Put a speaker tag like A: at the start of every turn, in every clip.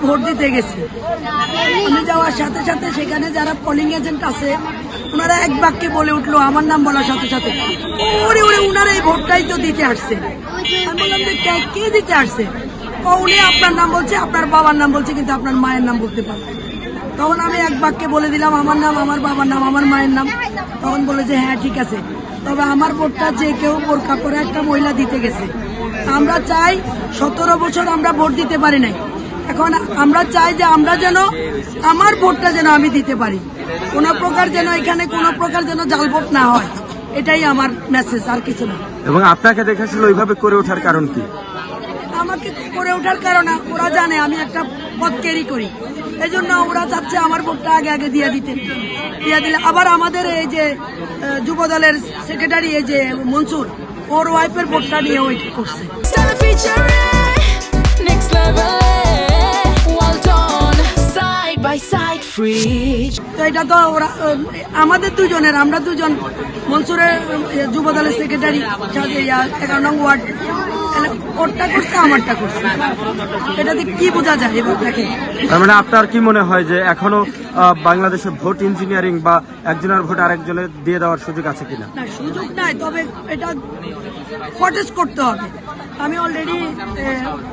A: Vote দিতে গেছি। আমি যাওয়ার সাথে সাথে সেখানে যারা পোলিং এজেন্ট আছে ওনারা এক বাক্যে বলে উঠলো আমার নাম বলার সাথে সাথে, ওরে ওরে উনারা এই ভোটটাই তো দিতে আসছে। আমি বললাম যে কে দিতে আসছে? উনি আপনার নাম বলছে, আপনার বাবার নাম বলছে, কিন্তু আপনার মায়ের নাম বলতে পারে। তখন আমি এক বাক্যে বলে দিলাম আমার নাম, আমার বাবার নাম, আমার মায়ের নাম। তখন বলে যে হ্যাঁ ঠিক আছে, তবে আমার ভোটটা যে কেউ বোরকা পরে একটা মহিলা দিতে গেছে। আমরা চাই 17 বছর আমরা ভোট দিতে পারি নাই, এখন আমরা চাই যে আমরা যেন আমার ভোটটা যেন আমি দিতে পারি, কোন প্রকার যেন এখানে কোন প্রকার যেন জাল ভোট না হয়, এটাই আমার মেসেজ, আর কিছু না।
B: এবং আপনাকে দেখেছিল ওইভাবে করে ওঠার কারণ কি?
A: আমাকে করে ওঠার কারণে ওরা জানে আমি একটা পদ ক্যারি করি, এই জন্য ওরা চাচ্ছে আমার ভোটটা আগে আগে দিয়ে দিলে আবার আমাদের এই যে যুব দলের সেক্রেটারি এই যে মনসুর, ওর ওয়াইফের ভোটটা নিয়ে ওই করছে। তো এটা তো ওরা আমাদের দুজনের, আমরা দুজন মনসুরের যুব দলের সেক্রেটারি 11 নং ওয়ার্ড, ওরটা করছে আমারটা করছে, এটাতে কি বোঝা যায় এবার দেখে?
B: মানে আপনার কি মনে হয় যে এখনো বাংলাদেশের ভোট ইঞ্জিনিয়ারিং বা একজনের ভোট আরেকজনের দিয়ে দেওয়ার সুযোগ আছে কিনা?
A: না, সুযোগ নাই, তবে এটা প্রটেজ করতে হবে। আমি অলরেডি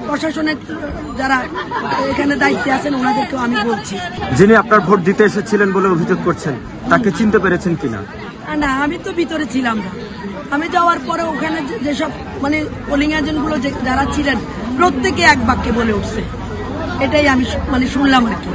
A: প্রশাসনের যারা এখানে দায়িত্বে আছেন ওনাদেরকেও আমি বলছি।
B: যিনি আপনার ভোট দিতে এসেছিলেন বলে অভিযোগ করছেন, তাকে চিনতে পেরেছেন কিনা?
A: না, আমি তো ভিতরে ছিলাম না। আমি যাওয়ার পরে ওখানে যেসব মানে পোলিং এজেন্ট গুলো যারা ছিলেন প্রত্যেকে এক বাক্যে বলে উঠছে, এটাই আমি মানে শুনলাম আর কি।